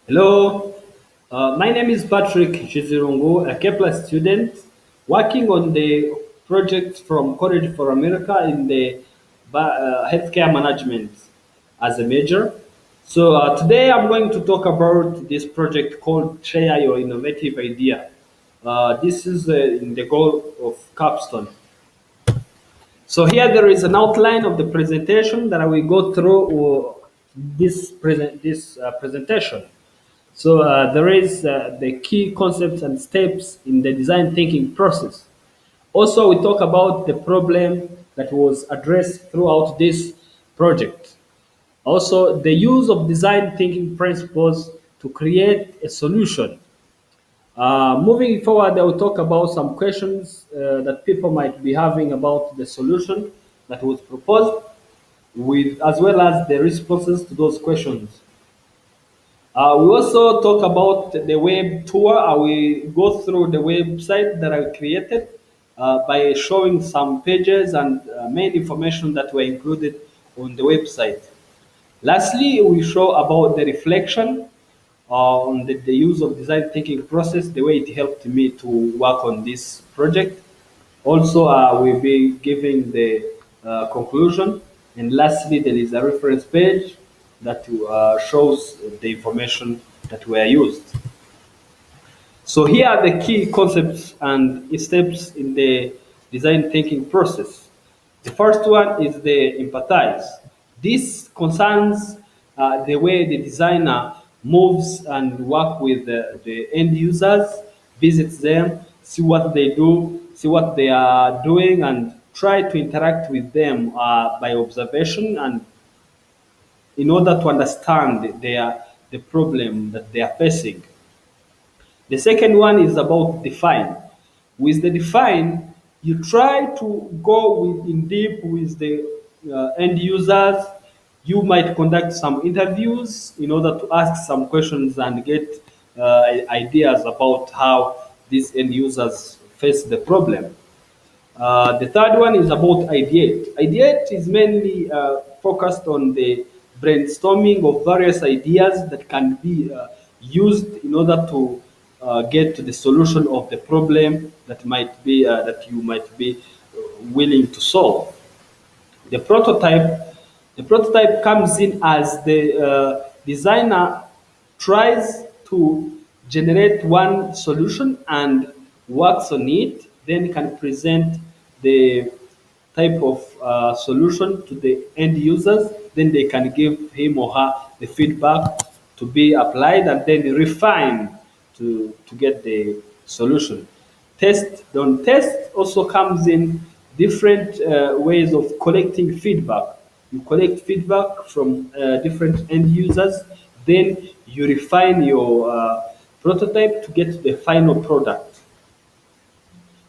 Hello, my name is Patrick Nshizirungu, a Kepler student working on the project from College for America in the healthcare management as a major. So today I'm going to talk about this project called Share Your Innovative Idea. This is in the goal of capstone. So here there is an outline of the presentation that I will go through this presentation. So there is the key concepts and steps in the design thinking process. Also, we talk about the problem that was addressed throughout this project. Also, the use of design thinking principles to create a solution. Moving forward, I will talk about some questions that people might be having about the solution that was proposed, with as well as the responses to those questions. We also talk about the web tour. I will go through the website that I created by showing some pages and main information that were included on the website. Lastly, we show about the reflection on the use of design thinking process, the way it helped me to work on this project. Also, we'll be giving the conclusion. And lastly, there is a reference page that shows the information that were used. So here are the key concepts and steps in the design thinking process. The first one is the empathize. This concerns the way the designer moves and work with the end users, visits them, see what they do, see what they are doing, and try to interact with them by observation and in order to understand the problem that they are facing. The second one is about define. With the define, you try to go in deep with the end users. You might conduct some interviews in order to ask some questions and get ideas about how these end users face the problem. The third one is about ideate. Ideate is mainly focused on the brainstorming of various ideas that can be used in order to get to the solution of the problem that you might be willing to solve. The prototype, the prototype comes in as the designer tries to generate one solution and works on it, then can present the type of solution to the end users, then they can give him or her the feedback to be applied and then refine to get the solution. Test, don't test also comes in different ways of collecting feedback. You collect feedback from different end users, then you refine your prototype to get the final product.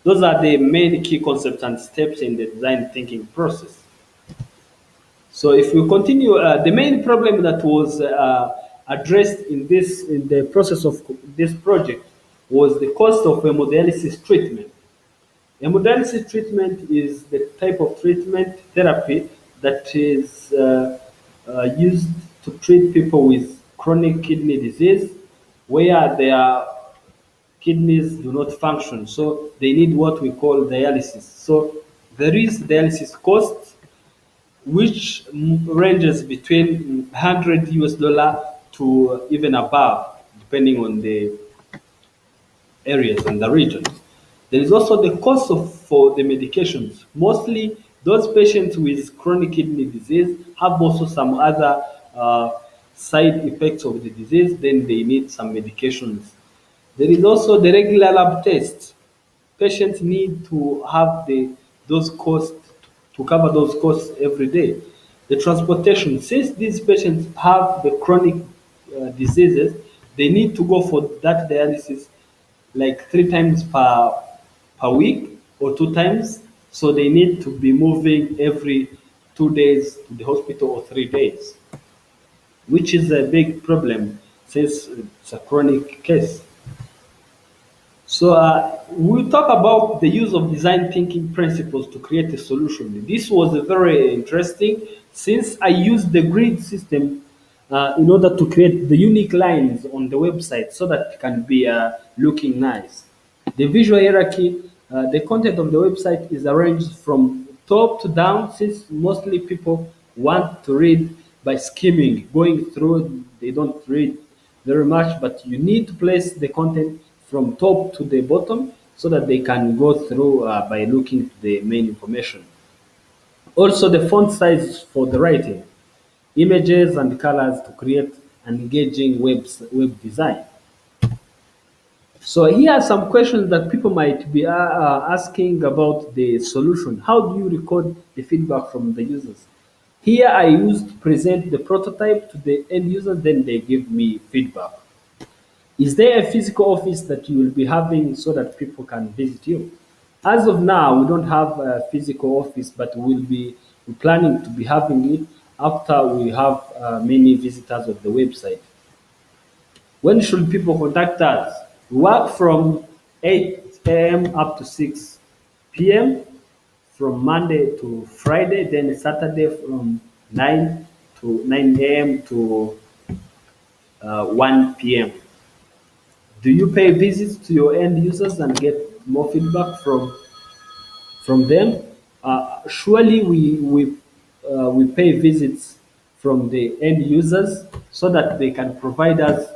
Those are the main key concepts and steps in the design thinking process. So if we continue, the main problem that was addressed in the process of this project was the cost of hemodialysis treatment. Hemodialysis treatment is the type of treatment therapy that is used to treat people with chronic kidney disease, where their kidneys do not function. So they need what we call dialysis. So there is dialysis cost which ranges between 100 US dollar to even above, depending on the areas and the regions. There is also the cost for the medications. Mostly, those patients with chronic kidney disease have also some other side effects of the disease, then they need some medications. There is also the regular lab tests. Patients need to have those costs to cover those costs every day. The transportation, since these patients have the chronic diseases, they need to go for that dialysis like 3 times per week or 2 times. So they need to be moving every 2 days to the hospital or 3 days, which is a big problem since it's a chronic case. So we'll talk about the use of design thinking principles to create a solution. This was a very interesting since I used the grid system in order to create the unique lines on the website so that it can be looking nice. The visual hierarchy, the content of the website is arranged from top to down since mostly people want to read by skimming, going through, they don't read very much, but you need to place the content from top to the bottom so that they can go through by looking to the main information. Also, the font size for the writing, images and colors to create an engaging web design. So here are some questions that people might be asking about the solution. How do you record the feedback from the users? Here I used to present the prototype to the end users, then they give me feedback. Is there a physical office that you will be having so that people can visit you? As of now, we don't have a physical office, but we're planning to be having it after we have many visitors of the website. When should people contact us? We work from 8 a.m. up to 6 p.m. from Monday to Friday, then Saturday from 9 a.m. to 1 p.m. Do you pay visits to your end users and get more feedback from them? Surely we pay visits from the end users so that they can provide us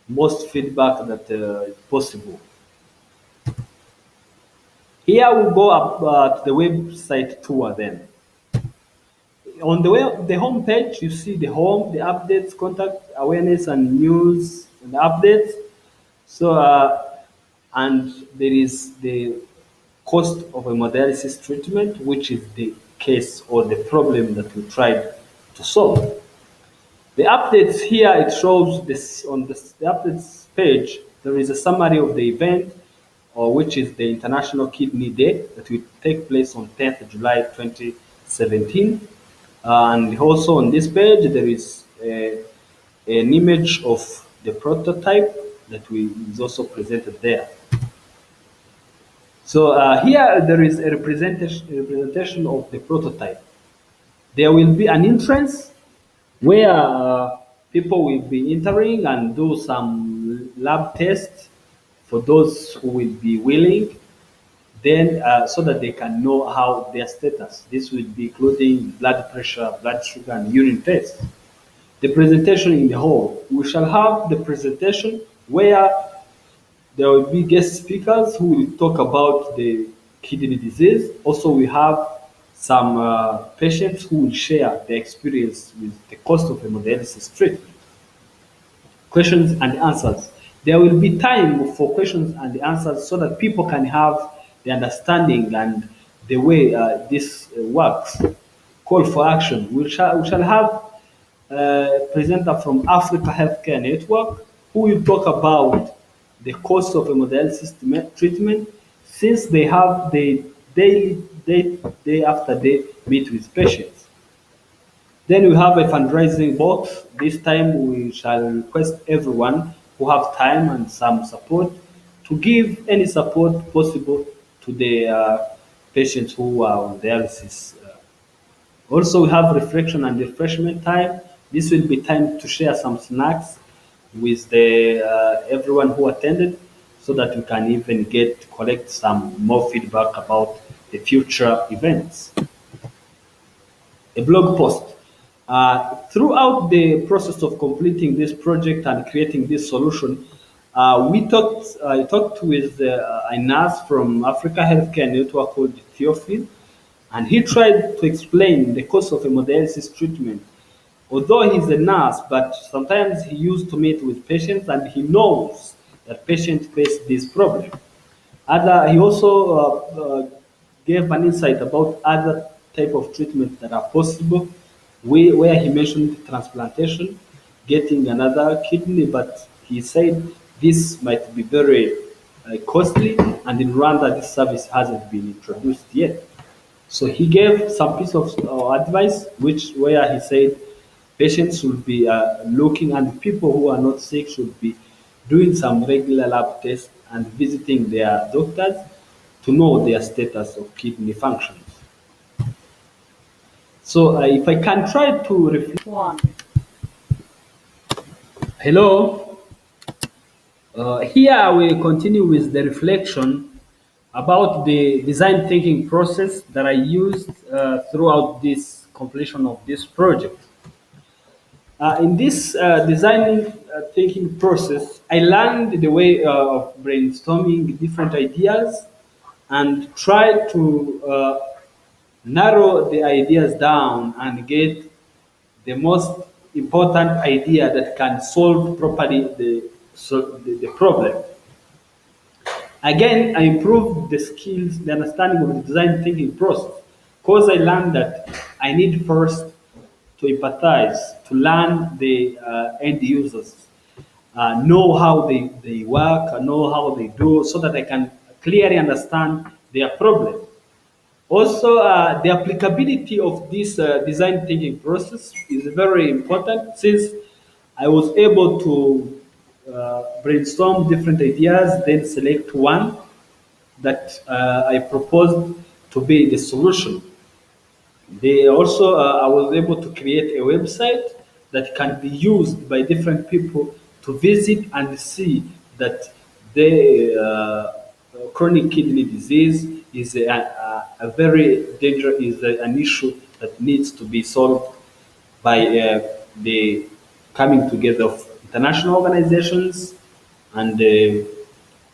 most feedback that is possible. Here we go up to the website tour then. On the home page, you see the home, the updates, contact, awareness, and news and updates. So, and there is the cost of hemodialysis treatment, which is the case or the problem that we tried to solve. The updates here, it shows this on the updates page, there is a summary of the event, or which is the International Kidney Day that will take place on 10th July 2017. And also on this page, there is an image of the prototype that is also presented there. So here there is a representation of the prototype. There will be an entrance where people will be entering and do some lab tests for those who will be willing, then so that they can know how their status. This will be including blood pressure, blood sugar, and urine tests. The presentation in the hall. We shall have the presentation where there will be guest speakers who will talk about the kidney disease. Also, we have some patients who will share their experience with the cost of hemodialysis treatment. Questions and answers. There will be time for questions and answers so that people can have the understanding and the way this works. Call for action. We shall have a presenter from Africa Healthcare Network who will talk about the cost of hemodialysis treatment since they have the daily day after day meet with patients. Then we have a fundraising box. This time we shall request everyone who have time and some support to give any support possible to the patients who are on dialysis. Also, we have reflection and refreshment time. This will be time to share some snacks with the everyone who attended, so that we can even collect some more feedback about the future events. A blog post. Throughout the process of completing this project and creating this solution, I talked with a nurse from Africa Healthcare Network called Theophil, and he tried to explain the cost of hemodialysis treatment. Although he's a nurse, but sometimes he used to meet with patients and he knows that patients face this problem. He also gave an insight about other type of treatments that are possible, where he mentioned transplantation, getting another kidney, but he said this might be very costly, and in Rwanda this service hasn't been introduced yet. So he gave some piece of advice, where he said patients should be looking, and people who are not sick should be doing some regular lab tests and visiting their doctors to know their status of kidney functions. So if I can try to reflect. Hello. Here I will continue with the reflection about the design thinking process that I used throughout this completion of this project. In this designing thinking process, I learned the way of brainstorming different ideas and try to narrow the ideas down and get the most important idea that can solve properly the problem. Again, I improved the skills, the understanding of the design thinking process, because I learned that I need first to empathize, to learn the end users, know how they work, know how they do, so that I can clearly understand their problem. Also, the applicability of this design thinking process is very important since I was able to brainstorm different ideas, then select one that I proposed to be the solution. They also, I was able to create a website that can be used by different people to visit and see that the chronic kidney disease is a very dangerous, is an issue that needs to be solved by the coming together of international organizations and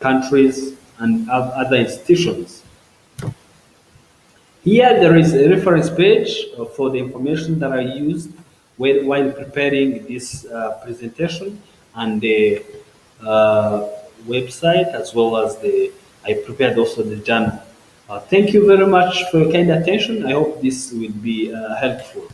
countries and other institutions. Here there is a reference page for the information that I used while preparing this presentation and the website as well as I prepared also the journal. Thank you very much for your kind attention. I hope this will be helpful.